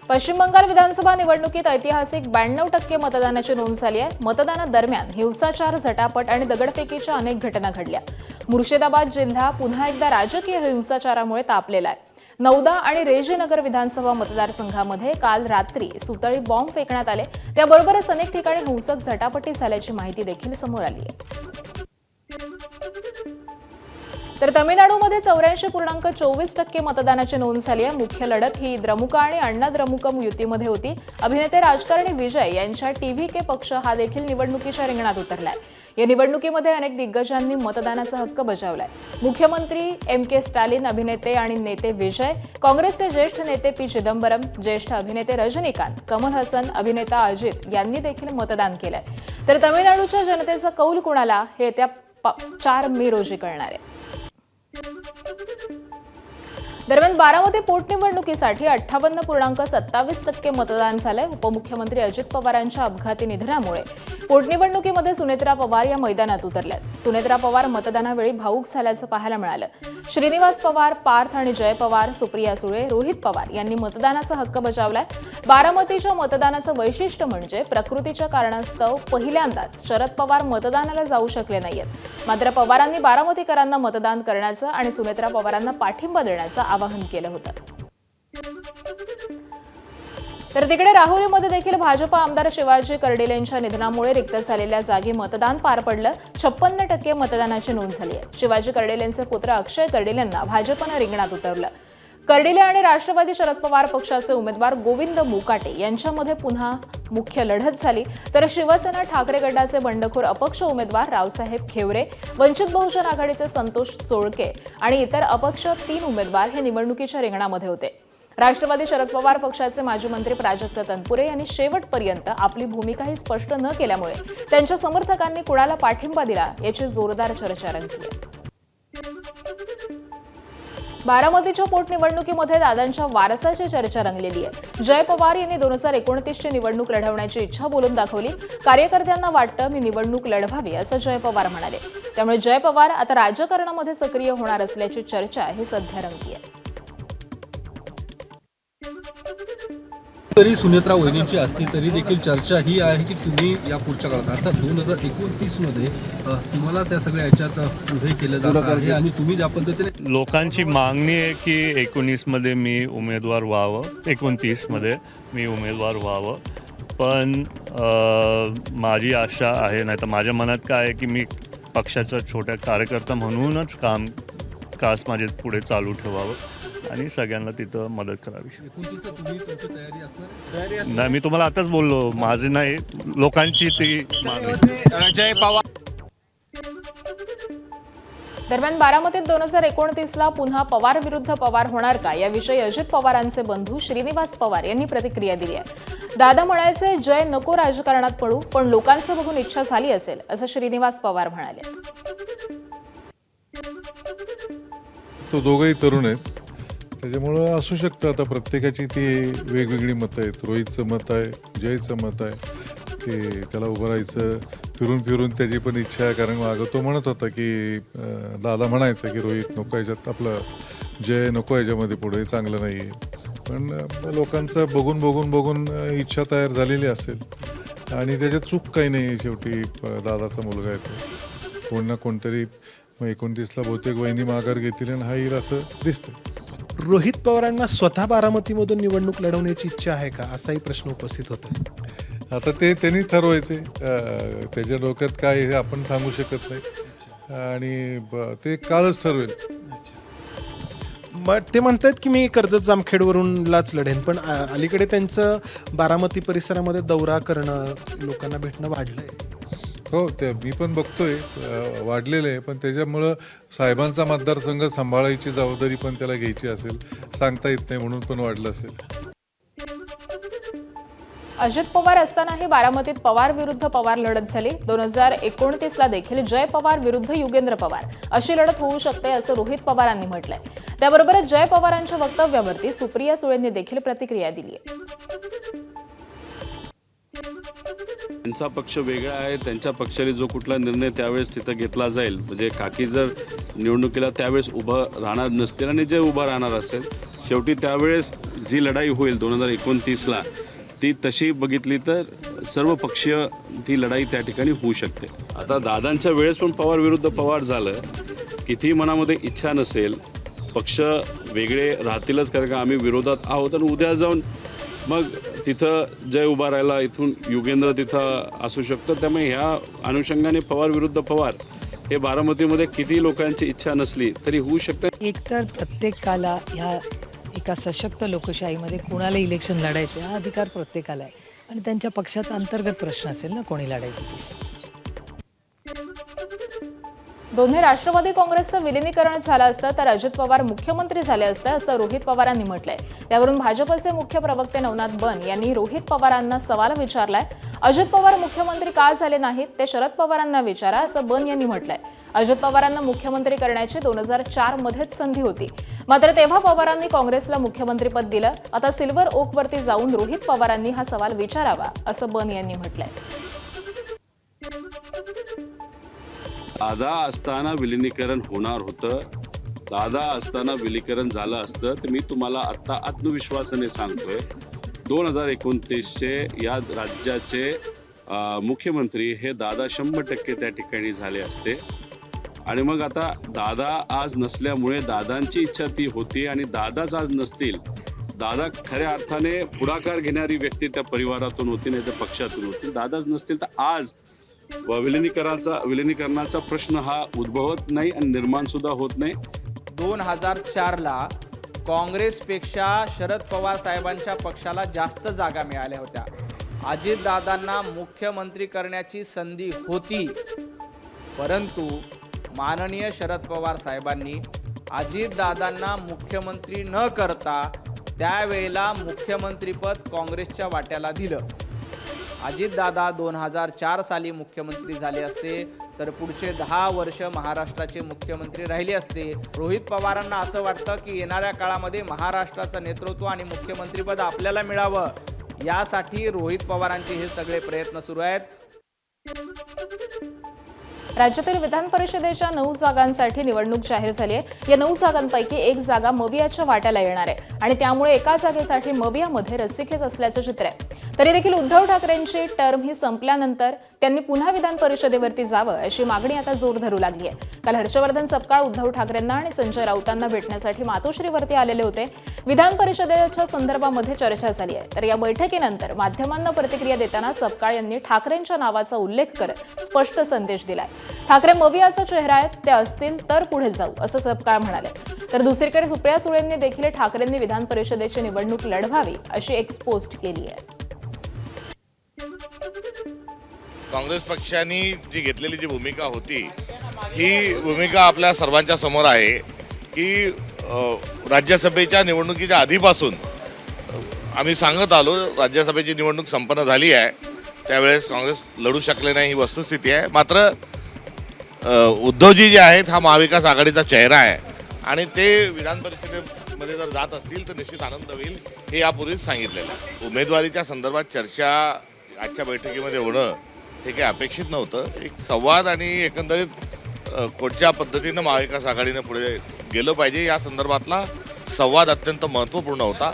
पश्चिम बंगाल विधानसभा निवडणुकीत ऐतिहासिक 92% मतदानाची नोंद झाली आहे। मतदानादरम्यान हिंसाचार, झटापट आणि दगडफेकीच्या अनेक घटना घडल्या। मुर्शिदाबाद जिल्हा पुन्हा एकदा राजकीय हिंसाचारामुळे तापलेला आहे। नौदा आणि रेजीनगर विधानसभा मतदारसंघामध्ये काल रात्री सुतळी बॉम्ब फेकण्यात आले। त्याबरोबरच अनेक ठिकाणी हिंसक झटापटी झाल्याची माहिती देखील समोर आली आहे। तर तमिळनाडूमध्ये 84.24% मतदानाची नोंद झाली आहे। मुख्य लढत ही द्रमुक आणि अण्णा द्रमुकम युतीमध्ये होती। अभिनेते राजकारणी विजय यांच्या टीव्हीके पक्ष हा देखील निवडणुकीच्या रिंगणात उतरलाय। या निवडणुकीमध्ये अनेक दिग्गजांनी मतदानाचा हक्क बजावलाय। मुख्यमंत्री के स्टॅलिन, अभिनेते आणि नेते विजय, काँग्रेसचे ज्येष्ठ नेते पी चिदंबरम, ज्येष्ठ अभिनेते रजनीकांत, कमल हसन, अभिनेता अजित यांनी देखील मतदान केलंय। तर तमिळनाडूच्या जनतेचा कौल कुणाला हे येत्या 4 मे रोजी कळणार आहे। दरम्यान बारामती पोटनिवडणुकीसाठी 58.27% मतदान झालंय। उपमुख्यमंत्री अजित पवारांच्या अपघाती निधनामुळे पोटनिवडणुकीमध्ये सुनेत्रा पवार या मैदानात उतरल्यात। सुनेत्रा पवार मतदानावेळी भावूक झाल्याचं पाहायला मिळालं। श्रीनिवास पवार, पार्थ आणि जय पवार, सुप्रिया सुळे, रोहित पवार यांनी मतदानाचा हक्क बजावलाय। बारामतीच्या मतदानाचं वैशिष्ट्य म्हणजे प्रकृतीच्या कारणास्तव पहिल्यांदाच शरद पवार मतदानाला जाऊ शकले नाहीयेत। मात्र पवारांनी बारामतीकरांना मतदान करण्याचं आणि सुनेत्रा पवारांना पाठिंबा देण्याचं आवाहन केलं होतं। तर तिकडे राहुरीमध्ये देखील भाजपा आमदार शिवाजी कर्डिलेंच्या निधनामुळे रिक्त झालेल्या जागी मतदान पार पडलं। 56% मतदानाची नोंद झाली आहे। शिवाजी कर्डिलेंचे पुत्र अक्षय कर्डिलेंना भाजपनं रिंगणात उतरवलं। कर्डिले आणि राष्ट्रवादी शरद पवार पक्षाचे उमेदवार गोविंद मुकाटे यांच्यामध्ये पुन्हा मुख्य लढत झाली। तर शिवसेना ठाकरे गटाचे बंडखोर अपक्ष उमेदवार रावसाहेब खेवरे, वंचित बहुजन आघाडीचे संतोष चोळके आणि इतर अपक्ष 3 उमेदवार हे निवडणुकीच्या रिंगणामध्ये होते। राष्ट्रवादी शरद पवार पक्षाचे माजी मंत्री प्राजक्त तनपुरे यांनी शेवटपर्यंत आपली भूमिकाही स्पष्ट न केल्यामुळे त्यांच्या समर्थकांनी कुणाला पाठिंबा दिला याची जोरदार चर्चा रंगली आहे। बारामतीच्या पोटनिवडणुकीमध्ये दादांच्या वारसाची चर्चा रंगलेली आहे। जय पवार यांनी 2029ची निवडणूक लढवण्याची इच्छा बोलून दाखवली। कार्यकर्त्यांना वाटतं मी निवडणूक लढवावी असं जय पवार म्हणाले। त्यामुळे जय पवार आता राजकारणामध्ये सक्रिय होणार असल्याची चर्चा ही सध्या रंगली आहे। तरी सुनेत्रा वहिनींची असली तरी देखील चर्चा ही आहे की तुम्ही या पुढच्या काळात आता 2029 मध्ये तुम्हाला त्या सगळ्या याच्यात पुढे केलं जाणार आहे आणि तुम्ही ज्या पद्धतीने लोकांची मागणी आहे की 19 मध्ये मी उमेदवार व्हावं, 29 मध्ये मी उमेदवार व्हावं, पण माझी आशा आहे, नाही तर माझ्या मनात काय आहे की मी पक्षाचा छोट्या कार्यकर्ता म्हणूनच कास माझे पुढे चालू ठेवावं आणि सगळ्यांना तिथं मदत करावी। नाही, मी तुम्हाला आताच बोललो, माझी नाही, लोकांची ती मागणी। जय पवार दरम्यान बारामतीत 2029ला पुन्हा पवार विरुद्ध पवार होणार का याविषयी अजित पवारांचे बंधू श्रीनिवास पवार यांनी प्रतिक्रिया दिली आहे। दादा म्हणायचे, जय नको राजकारणात पडू, पण लोकांचं बघून इच्छा झाली असेल असं श्रीनिवास पवार म्हणाले। तो दोघंही तरुण आहेत, त्याच्यामुळं असू शकतं। आता प्रत्येकाची ती वेगवेगळी मतं आहेत। रोहितचं मत आहे, जयचं मत आहे की त्याला उभं राहायचं, फिरून फिरून त्याची पण इच्छा आहे। कारण मागं तो म्हणत होता की दादा म्हणायचं की रोहित नको याच्यात, आपलं जय नको याच्यामध्ये, पुढे चांगलं नाही आहे। पण लोकांचं बघून बघून बघून इच्छा तयार झालेली असेल आणि त्याच्यात चूक काही नाही आहे। शेवटी दादाचा मुलगा आहे तो, कोण ना कोणतरी 29ला बहुतेक वहिनी माघार घेतील आणि हा येईल असं दिसतं। रोहित पवारांना स्वतः बारामतीमधून निवडणूक लढवण्याची इच्छा आहे का, असाही प्रश्न उपस्थित होता। आता ते त्यांनी ठरवायचे, त्याच्या डोक्यात काय हे आपण सांगू शकत नाही आणि ते कालच ठरवेल। मग ते म्हणतात की मी कर्जत जामखेडवरूनच लढेन, पण अलीकडे त्यांचं बारामती परिसरामध्ये दौरा करणं, लोकांना भेटणं वाढलंय। हो, ते मी पण बघतोय वाढलेलं आहे, पण त्याच्यामुळं साहेबांचा मतदारसंघ सांभाळायची जबाबदारी पण त्याला घ्यायची असेल, सांगता येत नाही म्हणून पण वाढलं असेल। अजित पवार असतानाही बारामतीत पवार विरुद्ध पवार लढत झाली। 2029ला देखील जय पवार विरुद्ध युगेंद्र पवार अशी लढत होऊ शकते असं रोहित पवारांनी म्हटलंय। त्याबरोबरच जय पवारांच्या वक्तव्यावरती सुप्रिया सुळेंनी देखील प्रतिक्रिया दिली आहे। त्यांचा पक्ष वेगळा आहे, त्यांच्या पक्षाने जो कुठला निर्णय त्यावेळेस तिथं घेतला जाईल, म्हणजे काकी जर निवडणुकीला त्यावेळेस उभं राहणार नसतील आणि जे उभं राहणार असेल शेवटी त्यावेळेस जी लढाई होईल 2029ला ती तशी बघितली तर सर्वपक्षीय ती लढाई त्या ठिकाणी होऊ शकते. आता दादांच्या वेळेस पण पवार विरुद्ध पवार झालं. किती मनामध्ये इच्छा नसेल पक्ष वेगळे राहतीलच, कारण का आम्ही विरोधात आहोत आणि उद्या जाऊन मग तिथं जय उभा राहिला इथून युगेंद्र तिथं असू शकतं. त्यामुळे ह्या अनुषंगाने पवार विरुद्ध पवार हे बारामतीमध्ये किती लोकांची इच्छा नसली तरी होऊ शकतं. एकतर प्रत्येकाला ह्या एका सशक्त लोकशाहीमध्ये कोणाला इलेक्शन लढायचं हा अधिकार प्रत्येकाला आहे आणि त्यांच्या पक्षाचा अंतर्गत प्रश्न असेल ना कोणी लढायचं ते. दोन्ही राष्ट्रवादी काँग्रेसचं विलिनीकरण झालं असतं तर अजित पवार मुख्यमंत्री झाले असते असं रोहित पवारांनी म्हटलंय. त्यावरून भाजपचे मुख्य प्रवक्ते नवनाथ बन यांनी रोहित पवारांना सवाल विचारलाय. अजित पवार मुख्यमंत्री का झाले नाहीत ते शरद पवारांना विचारा असं बन यांनी म्हटलंय. अजित पवारांना मुख्यमंत्री करण्याची 2004 मध्येच संधी होती, मात्र तेव्हा पवारांनी काँग्रेसला मुख्यमंत्रीपद दिलं. आता सिल्वर ओकवरती जाऊन रोहित पवारांनी हा सवाल विचारावा असं बन यांनी म्हटलंय. दादा असताना विलिनीकरण होणार होतं. दादा असताना विलिनीकरण झालं असतं तर मी तुम्हाला आत्ता आत्मविश्वासाने सांगतोय 2029चे या राज्याचे मुख्यमंत्री हे दादा 100% त्या ठिकाणी झाले असते. आणि मग आता दादा आज नसल्यामुळे दादांची इच्छा ती होती आणि दादाच आज नसतील, दादा खऱ्या अर्थाने पुढाकार घेणारी व्यक्ती त्या परिवारातून होती नाही तर पक्षातून होती, दादाच नसतील तर आज विलिनीकरणाचा प्रश्न हा उद्भवत नाही आणि निर्माण सुद्धा होत नाही. 2004ला काँग्रेसपेक्षा शरद पवार साहेबांच्या पक्षाला जास्त जागा मिळाल्या होत्या. अजितदादांना मुख्यमंत्री करण्याची संधी होती, परंतु माननीय शरद पवार साहेबांनी अजितदादांना मुख्यमंत्री न करता त्यावेळेला मुख्यमंत्रीपद काँग्रेसच्या वाट्याला दिलं. अजितदादा 2004 साली मुख्यमंत्री झाले असते तर पुढचे 10 वर्ष महाराष्ट्राचे मुख्यमंत्री राहिले असते. रोहित पवारांना असं वाटतं की येणाऱ्या काळामध्ये महाराष्ट्राचं नेतृत्व आणि मुख्यमंत्रीपद आपल्याला मिळावं, यासाठी रोहित पवारांचे हे सगळे प्रयत्न सुरू आहेत. राज्यातील विधान परिषदेच्या 9 जागांसाठी निवडणूक जाहीर झाली आहे. या 9 जागांपैकी एक जागा मवियाच्या वाट्याला येणार आहे आणि त्यामुळे एका जागेसाठी मवियामध्ये रस्सीखेच असल्याचं चित्र आहे. तरी देखील उद्धव ठाकरेंची टर्म ही संपल्यानंतर त्यांनी पुन्हा विधान परिषदेवरती जावं अशी मागणी आता जोर धरू लागली आहे. काल हर्षवर्धन सपकाळ उद्धव ठाकरेंना आणि संजय राऊतांना भेटण्यासाठी मातोश्रीवरती आलेले होते. विधान परिषदेच्या संदर्भामध्ये चर्चा झाली आहे. तर या बैठकीनंतर माध्यमांना प्रतिक्रिया देताना सपकाळ यांनी ठाकरेंच्या नावाचा उल्लेख करत स्पष्ट संदेश दिलाय. ठाकरे मवियाचा चेहरा आहेत, ते असतील तर पुढे जाऊ असं सपकाळ म्हणाले. तर दुसरीकडे सुप्रिया सुळेंनी देखील ठाकरेंनी विधान परिषदेची निवडणूक लढवावी अशी एक्सपोस्ट केली आहे. काँग्रेस पक्षाने जी घेतलेली जी भूमिका होती ही भूमिका आपल्या सर्वांच्या समोर आहे की राज्यसभेच्या निवडणुकीच्या आधीपासून आम्ही सांगत आलो राज्यसभेची निवडणूक संपन्न झाली आहे, त्यावेळेस काँग्रेस लढू शकले नाही ही वस्तुस्थिती आहे. मात्र उद्धवजी जे आहेत हा महाविकास आघाडीचा चेहरा आहे आणि ते विधान परिषदेमध्ये जर जात असतील तर निश्चित आनंद होईल हे यापूर्वीच सांगितलेलं आहे. उमेदवारीच्या संदर्भात चर्चा आजच्या बैठकीमध्ये होणं हे काही अपेक्षित नव्हतं. एक संवाद आणि एकंदरीत कोणत्या पद्धतीनं महाविकास आघाडीनं पुढे गेलं पाहिजे या संदर्भातला संवाद अत्यंत महत्त्वपूर्ण होता.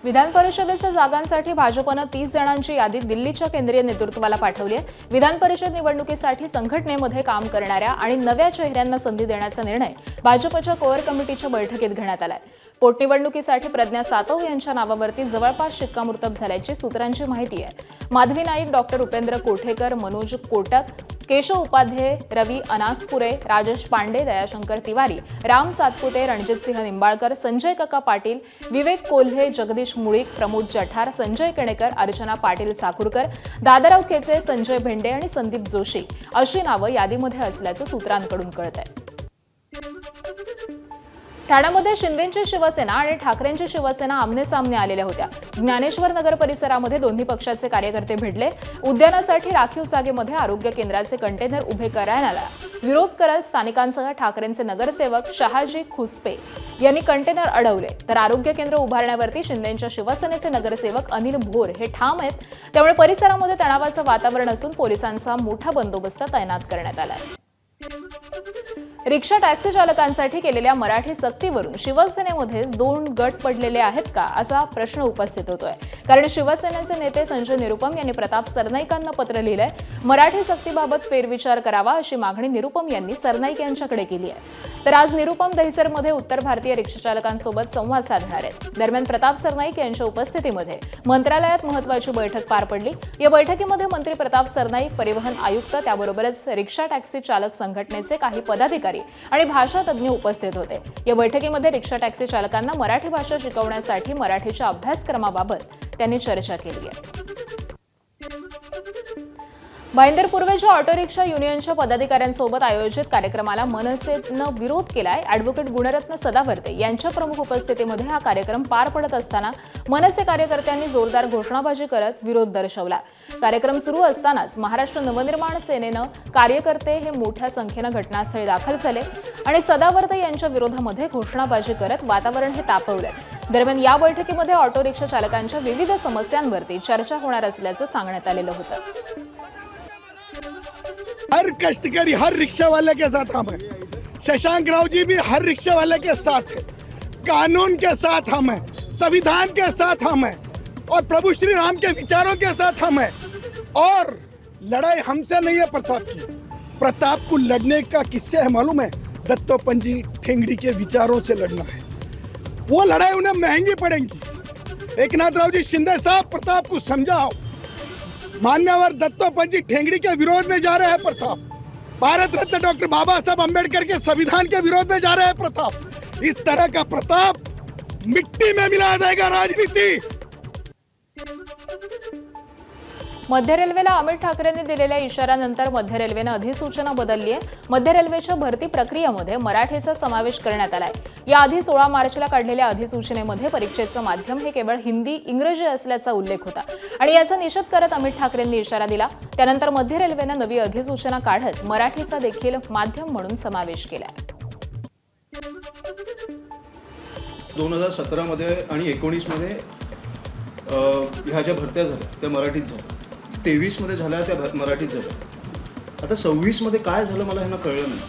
विधान परिषदेच्या जागांसाठी भाजपनं 30 जणांची यादी दिल्लीच्या केंद्रीय नेतृत्वाला पाठवली आहे. विधान परिषद निवडणुकीसाठी संघटनेमध्ये काम करणाऱ्या आणि नव्या चेहऱ्यांना संधी देण्याचा निर्णय भाजपच्या कोअर कमिटीच्या बैठकीत घेण्यात आलाय. पोटनिवडणुकीसाठी प्रज्ञा सातव यांच्या नावावरती जवळपास शिक्कामोर्तब झाल्याची सूत्रांची माहिती आहे. माधवी नाईक, डॉक्टर उपेंद्र कोठेकर, मनोज कोटक, केशव उपाध्ये, रवी अनासपुरे, राजेश पांडे, दयाशंकर तिवारी, राम सातपुते, रणजितसिंह निंबाळकर, संजय काका पाटील, विवेक कोल्हे, जगदीश मुळीक, प्रमोद जठार, संजय केणेकर, अर्चना पाटील साकुरकर, दादाराव खेचे, संजय भेंडे आणि संदीप जोशी अशी नावं यादीमध्ये असल्याचं सूत्रांकडून कळतंय. ठाण्यामध्ये शिंदेंची शिवसेना आणि ठाकरेंची शिवसेना आमनेसामने आलेल्या होत्या. ज्ञानेश्वर नगर परिसरामध्ये दोन्ही पक्षाचे कार्यकर्ते भिडले. उद्यानासाठी राखीव जागेमध्ये आरोग्य केंद्राचे कंटेनर उभे करण्याला विरोध करत स्थानिकांसह ठाकरेंचे नगरसेवक शहाजी खुसपे यांनी कंटेनर अडवले. तर आरोग्य केंद्र उभारण्यावरती शिंदेंच्या शिवसेनेचे नगरसेवक अनिल भोर हे ठाम आहेत. त्यामुळे परिसरामध्ये तणावाचं वातावरण असून पोलिसांचा मोठा बंदोबस्त तैनात करण्यात आलाय. रिक्षा टॅक्सी चालकांसाठी केलेल्या मराठी सक्तीवरून शिवसेनेमध्येच 2 गट पडलेले आहेत का असा प्रश्न उपस्थित होतोय. कारण शिवसेनेचे नेते संजय निरुपम यांनी प्रताप सरनाईकांना पत्र लिहिलंय. मराठी सक्तीबाबत फेरविचार करावा अशी मागणी निरुपम यांनी सरनाईक यांच्याकडे केली आहे. तर आज निरुपम दहिसरमध्ये उत्तर भारतीय रिक्षा चालकांसोबत संवाद साधणार आहेत. दरम्यान प्रताप सरनाईक यांच्या उपस्थितीमध्ये मंत्रालयात महत्त्वाची बैठक पार पडली. या बैठकीमध्ये मंत्री प्रताप सरनाईक, परिवहन आयुक्त, त्याबरोबरच रिक्षा टॅक्सी चालक संघटनेचे काही पदाधिकारी आणि भाषा तज्ज्ञ उपस्थित होते. या बैठकीमध्ये रिक्षा टॅक्सी चालकांना मराठी भाषा शिकवण्यासाठी मराठीच्या अभ्यासक्रमाबाबत त्यांनी चर्चा केली आहे. भाईंदर पूर्वेच्या ऑटो रिक्षा युनियनच्या पदाधिकाऱ्यांसोबत आयोजित कार्यक्रमाला मनसेनं विरोध केलाय. अॅडव्होकेट गुणरत्न सदावर्ते यांच्या प्रमुख उपस्थितीमध्ये हा कार्यक्रम पार पडत असताना मनसे कार्यकर्त्यांनी जोरदार घोषणाबाजी करत विरोध दर्शवला. कार्यक्रम सुरू असतानाच महाराष्ट्र नवनिर्माण सेनेनं कार्यकर्ते हे मोठ्या संख्येनं घटनास्थळी दाखल झाले आणि सदावर्ते यांच्या विरोधामध्ये घोषणाबाजी करत वातावरण हे तापवलं. दरम्यान या बैठकीमध्ये ऑटो रिक्षा चालकांच्या विविध समस्यांवरती चर्चा होणार असल्याचं सांगण्यात आलेलं होतं. हर कष्टकारी, हर रिक्शा वाले के साथ हम हैं. शशांक राव जी भी हर रिक्शा वाले के साथ है. कानून के साथ हम हैं, संविधान के साथ हम हैं और प्रभु श्री राम के विचारों के साथ हम हैं. और लड़ाई हमसे नहीं है प्रताप की. प्रताप को लड़ने का किससे है मालूम है? दत्तोपंत ठेंगड़ी के विचारों से लड़ना है. वो लड़ाई उन्हें महंगी पड़ेगी. एकनाथ जी शिंदे साहब, प्रताप को समझाओ. मान्यवर दत्तोपंत ठेंगड़ी के विरोध में जा रहे हैं प्रताप. भारत रत्न डॉक्टर बाबा साहब अम्बेडकर के संविधान के विरोध में जा रहे हैं प्रताप. इस तरह का प्रताप मिट्टी में मिला देगा राजनीति. मध्य रेल्वेला अमित ठाकरेंनी दिलेल्या इशाऱ्यानंतर मध्य रेल्वेनं अधिसूचना बदलली आहे. मध्य रेल्वेच्या भरती प्रक्रियेमध्ये मराठीचा समावेश करण्यात आलाय. याआधी 16 मार्चला काढलेल्या अधिसूचनेमध्ये परीक्षेचं माध्यम हे केवळ हिंदी, इंग्रजी असल्याचा उल्लेख होता आणि याचा निषेध करत अमित ठाकरेंनी इशारा दिला. त्यानंतर मध्य रेल्वेनं नवी अधिसूचना काढत मराठीचा देखील माध्यम म्हणून समावेश केलाय. 2017 मध्ये आणि 19 मध्ये ह्या ज्या भरत्या झाल्या त्या मराठीत झाल्या. 23 मध्ये झाल्या त्या मराठीत झाल्या. आता 26 मध्ये काय झालं मला ह्यांना कळलं नाही.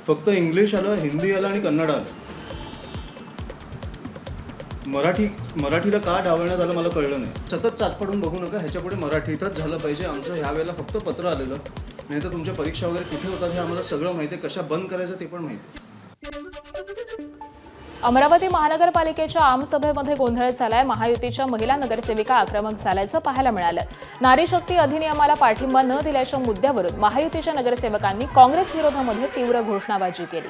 फक्त इंग्लिश आलं, हिंदी आलं आणि कन्नड आलं. मराठीला का डावलण्यात आलं मला कळलं नाही. सतत चाचपडून बघू नका, ह्याच्यापुढे मराठीतच झालं पाहिजे. आमचं ह्या वेळेला फक्त पत्र आलेलं, नाही तर तुमच्या परीक्षा वगैरे कुठे होतात हे आम्हाला सगळं माहिती आहे. कशा बंद करायचं ते पण माहिती आहे. अमरावती महानगरपालिकेच्या आमसभेमध्ये गोंधळ झालाय. महायुतीच्या महिला नगरसेविका आक्रमक झाल्याचं पाहायला मिळालं. नारी शक्ती अधिनियमाला पाठिंबा न दिल्याच्या मुद्द्यावरून महायुतीच्या नगरसेवकांनी काँग्रेस विरोधामध्ये तीव्र घोषणाबाजी केली.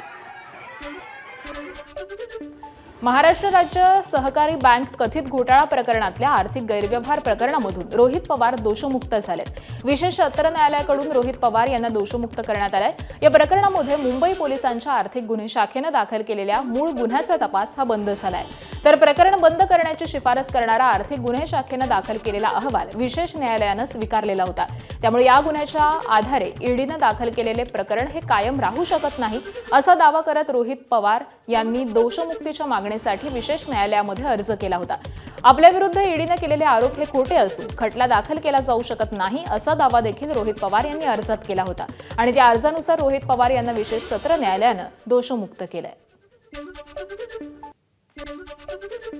महाराष्ट्र राज्य सहकारी बँक कथित घोटाळा प्रकरणातल्या आर्थिक गैरव्यवहार प्रकरणामधून रोहित पवार दोषमुक्त झालेत. विशेष सत्र न्यायालयाकडून रोहित पवार यांना दोषमुक्त करण्यात आलंय. या प्रकरणामध्ये मुंबई पोलिसांच्या आर्थिक गुन्हे शाखेनं दाखल केलेल्या मूळ गुन्ह्याचा तपास हा बंद झालाय. तर प्रकरण बंद करण्याची शिफारस करणारा आर्थिक गुन्हे शाखेनं दाखल केलेला अहवाल विशेष न्यायालयानं स्वीकारलेला होता. त्यामुळे या गुन्ह्याच्या आधारे ईडीनं दाखल केलेले प्रकरण हे कायम राहू शकत नाही असा दावा करत रोहित पवार यांनी दोषमुक्तीच्या मागणीसाठी विशेष न्यायालयामध्ये अर्ज केला होता. आपल्या विरुद्ध ईडीने केलेले आरोप हे खोटे असून खटला दाखल केला जाऊ शकत नाही असा दावा देखील रोहित पवार यांनी अर्जात केला होता आणि त्या अर्जानुसार रोहित पवार यांना विशेष सत्र न्यायालयानं दोषमुक्त केलंय.